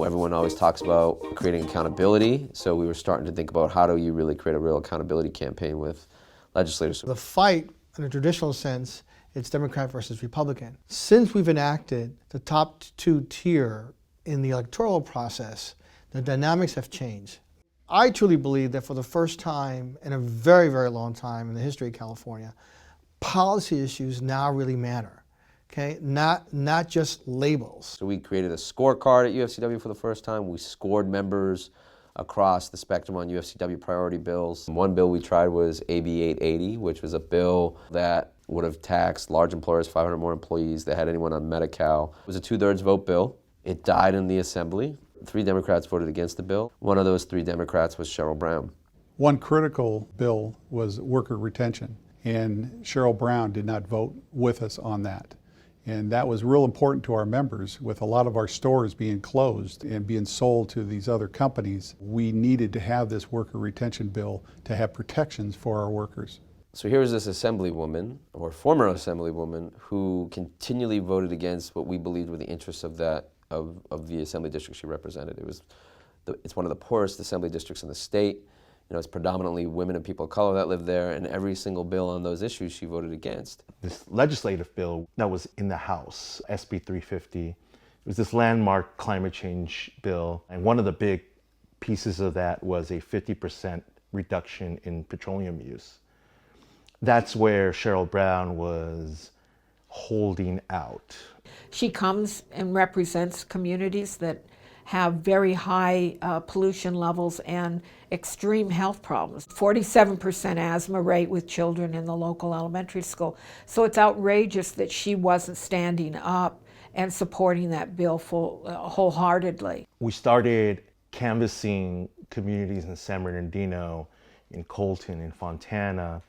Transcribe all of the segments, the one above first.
Everyone always talks about creating accountability, so we were starting to think about how do you really create a real accountability campaign with legislators. The fight, in a traditional sense, it's Democrat versus Republican. Since we've enacted the top two tier in the electoral process, the dynamics have changed. I truly believe that for the first time in a very, very long time in the history of California, policy issues now really matter. Okay, not just labels. So we created a scorecard at UFCW for the first time. We scored members across the spectrum on UFCW priority bills. One bill we tried was AB 880, which was a bill that would have taxed large employers, 500 more employees that had anyone on Medi-Cal. It was a 2/3 vote bill. It died in the Assembly. 3 Democrats voted against the bill. One of those 3 Democrats was Cheryl Brown. One critical bill was worker retention, and Cheryl Brown did not vote with us on that. And that was real important to our members. With a lot of our stores being closed and being sold to these other companies, we needed to have this worker retention bill to have protections for our workers. So here was this assemblywoman, or former assemblywoman, who continually voted against what we believed were the interests of the assembly district she represented. It's one of the poorest assembly districts in the state. You know, it's predominantly women and people of color that live there, and every single bill on those issues she voted against. This legislative bill that was in the House, SB 350, it was this landmark climate change bill, and one of the big pieces of that was a 50% reduction in petroleum use. That's where Cheryl Brown was holding out. She comes and represents communities that have very high pollution levels and extreme health problems. 47% asthma rate with children in the local elementary school. So it's outrageous that she wasn't standing up and supporting that bill wholeheartedly. We started canvassing communities in San Bernardino, in Colton, in Fontana.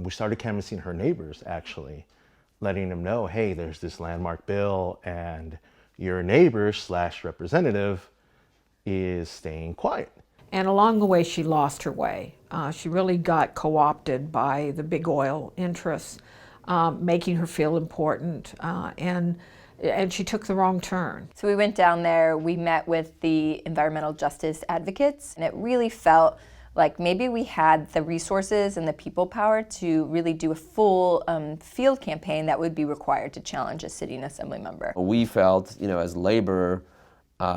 We started canvassing her neighbors, actually, letting them know, hey, there's this landmark bill, and your neighbor / representative is staying quiet. And along the way, she lost her way. She really got co-opted by the big oil interests, making her feel important, and she took the wrong turn. So we went down there, we met with the environmental justice advocates, and it really felt like maybe we had the resources and the people power to really do a full field campaign that would be required to challenge a sitting assembly member. We felt, as labor,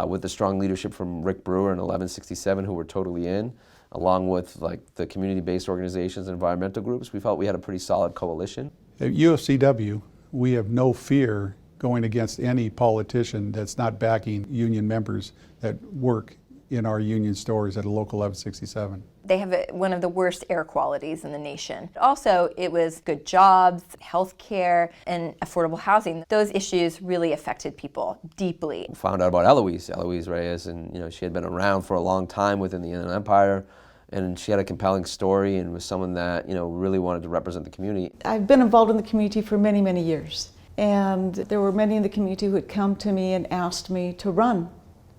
with the strong leadership from Rick Brewer and 1167, who were totally in, along with the community-based organizations and environmental groups, we felt we had a pretty solid coalition. At UFCW, we have no fear going against any politician that's not backing union members that work in our union stores at a local 1167. They have one of the worst air qualities in the nation. Also, it was good jobs, health care, and affordable housing. Those issues really affected people deeply. We found out about Eloise Reyes, and she had been around for a long time within the Inland Empire, and she had a compelling story and was someone that really wanted to represent the community. I've been involved in the community for many, many years, and there were many in the community who had come to me and asked me to run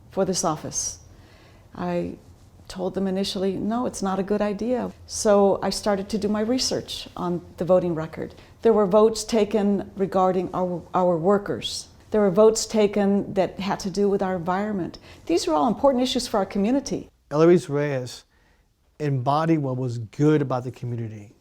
for this office. I told them initially, no, it's not a good idea. So I started to do my research on the voting record. There were votes taken regarding our workers. There were votes taken that had to do with our environment. These are all important issues for our community. Eloise Reyes embodied what was good about the community,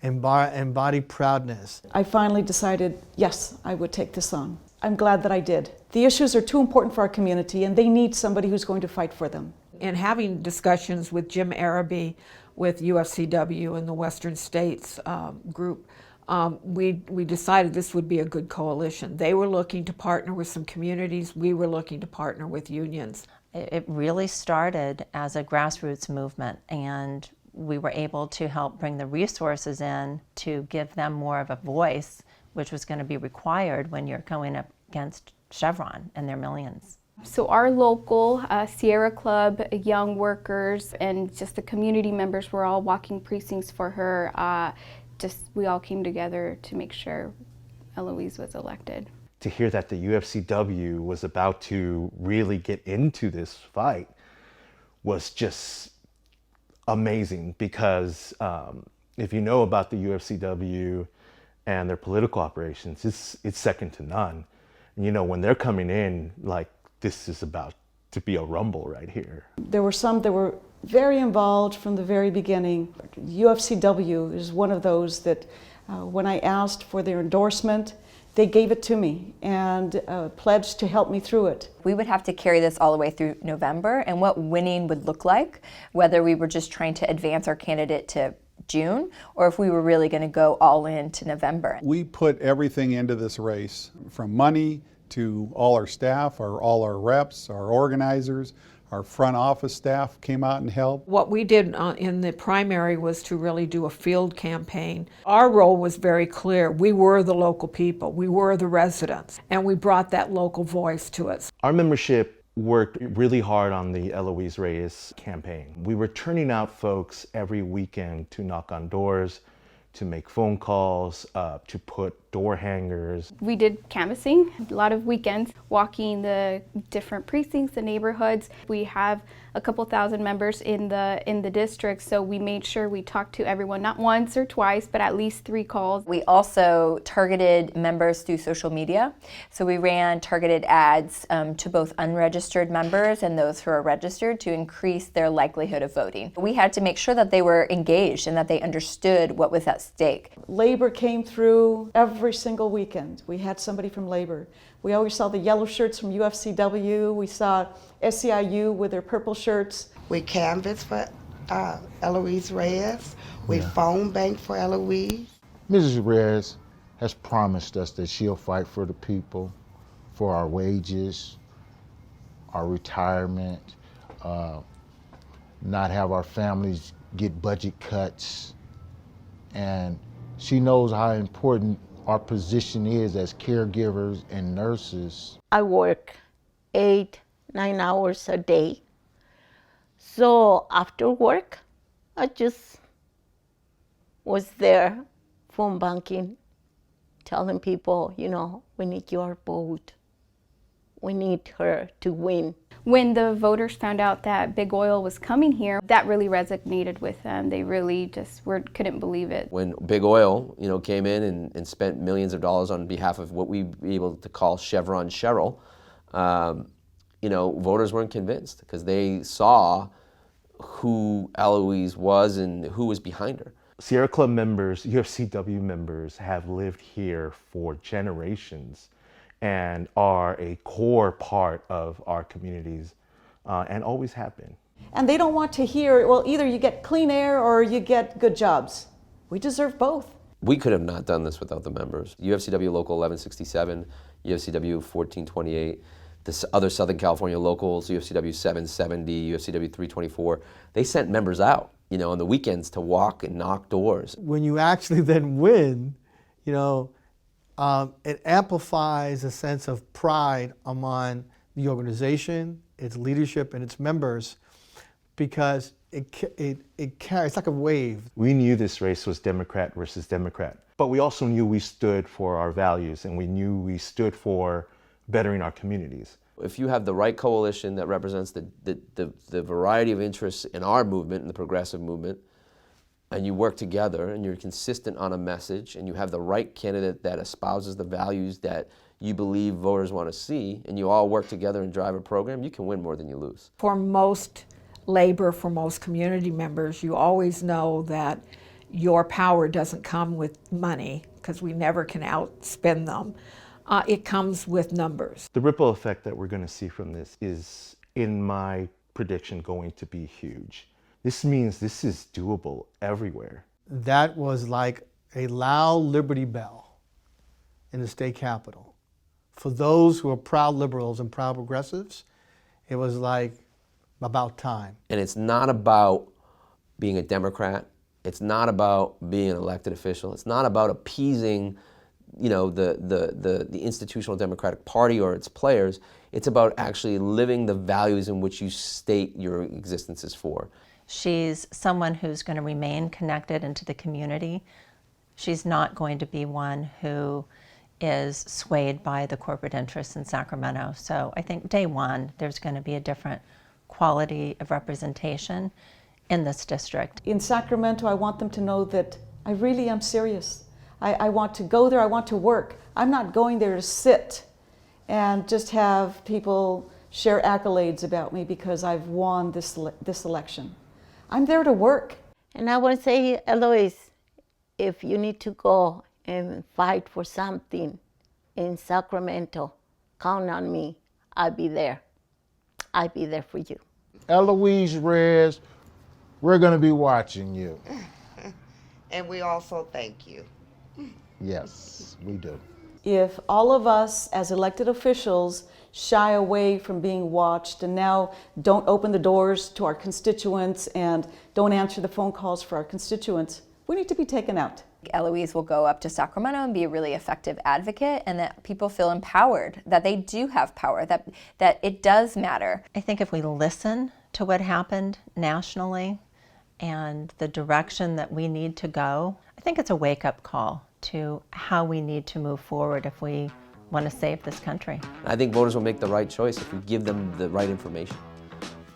embodied proudness. I finally decided, yes, I would take this on. I'm glad that I did. The issues are too important for our community, and they need somebody who's going to fight for them. In having discussions with Jim Araby, with UFCW and the Western States group, we decided this would be a good coalition. They were looking to partner with some communities. We were looking to partner with unions. It really started as a grassroots movement, and we were able to help bring the resources in to give them more of a voice, which was going to be required when you're going up against Chevron and their millions. So our local Sierra Club, young workers, and just the community members were all walking precincts for her. We all came together to make sure Eloise was elected. To hear that the UFCW was about to really get into this fight was just amazing, because if you know about the UFCW and their political operations, it's second to none. When they're coming in, this is about to be a rumble right here. There were some that were very involved from the very beginning. UFCW is one of those that when I asked for their endorsement, they gave it to me and pledged to help me through it. We would have to carry this all the way through November, and what winning would look like, whether we were just trying to advance our candidate to June or if we were really going to go all in to November. We put everything into this race, from money to all our staff, all our reps, our organizers. Our front office staff came out and helped. What we did in the primary was to really do a field campaign. Our role was very clear. We were the local people. We were the residents. And we brought that local voice to us. Our membership worked really hard on the Eloise Reyes campaign. We were turning out folks every weekend to knock on doors, to make phone calls, to put door hangers. We did canvassing, a lot of weekends, walking the different precincts, the neighborhoods. We have a couple thousand members in the district, so we made sure we talked to everyone, not once or twice, but at least 3 calls. We also targeted members through social media. So we ran targeted ads to both unregistered members and those who are registered to increase their likelihood of voting. We had to make sure that they were engaged and that they understood what was at stake. Labor came through every single weekend. We had somebody from Labor. We always saw the yellow shirts from UFCW. We saw SEIU with their purple shirts. We canvassed for Eloise Reyes. We phone banked for Eloise. Mrs. Reyes has promised us that she'll fight for the people, for our wages, our retirement, not have our families get budget cuts. And she knows how important our position is as caregivers and nurses. I work 8-9 hours a day. So after work, I just was there, phone banking, telling people, you know, we need your vote. We need her to win. When the voters found out that big oil was coming here, that really resonated with them. They really just couldn't believe it. When big oil, came in and spent millions of dollars on behalf of what we'd be able to call Chevron Cheryl, voters weren't convinced because they saw who Eloise was and who was behind her. Sierra Club members, UFCW members have lived here for generations and are a core part of our communities and always have been. And they don't want to hear, well, either you get clean air or you get good jobs. We deserve both. We could have not done this without the members. UFCW Local 1167, UFCW 1428, the other Southern California locals, UFCW 770, UFCW 324, they sent members out, on the weekends to walk and knock doors. When you actually then win, it amplifies a sense of pride among the organization, its leadership, and its members, because it carries, it's like a wave. We knew this race was Democrat versus Democrat, but we also knew we stood for our values and we knew we stood for bettering our communities. If you have the right coalition that represents the variety of interests in our movement, in the progressive movement, and you work together and you're consistent on a message and you have the right candidate that espouses the values that you believe voters want to see, and you all work together and drive a program, you can win more than you lose. For most labor, for most community members, you always know that your power doesn't come with money, because we never can outspend them. It comes with numbers. The ripple effect that we're going to see from this is, in my prediction, going to be huge. This means this is doable everywhere. That was like a loud Liberty Bell in the state capitol. For those who are proud liberals and proud progressives, it was like about time. And it's not about being a Democrat. It's not about being an elected official. It's not about appeasing, the institutional Democratic Party or its players. It's about actually living the values in which you state your existence is for. She's someone who's going to remain connected into the community. She's not going to be one who is swayed by the corporate interests in Sacramento. So I think day one, there's going to be a different quality of representation in this district. In Sacramento, I want them to know that I really am serious. I want to go there, I want to work. I'm not going there to sit and just have people share accolades about me because I've won this election. I'm there to work. And I want to say, Eloise, if you need to go and fight for something in Sacramento, count on me. I'll be there. I'll be there for you. Eloise Reyes, we're going to be watching you. And we also thank you. Yes, we do. If all of us as elected officials shy away from being watched and now don't open the doors to our constituents and don't answer the phone calls for our constituents, we need to be taken out. Eloise will go up to Sacramento and be a really effective advocate, and that people feel empowered, that they do have power, that it does matter. I think if we listen to what happened nationally and the direction that we need to go, I think it's a wake-up call to how we need to move forward if we want to save this country. I think voters will make the right choice if we give them the right information.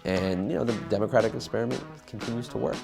And, you know, the democratic experiment continues to work.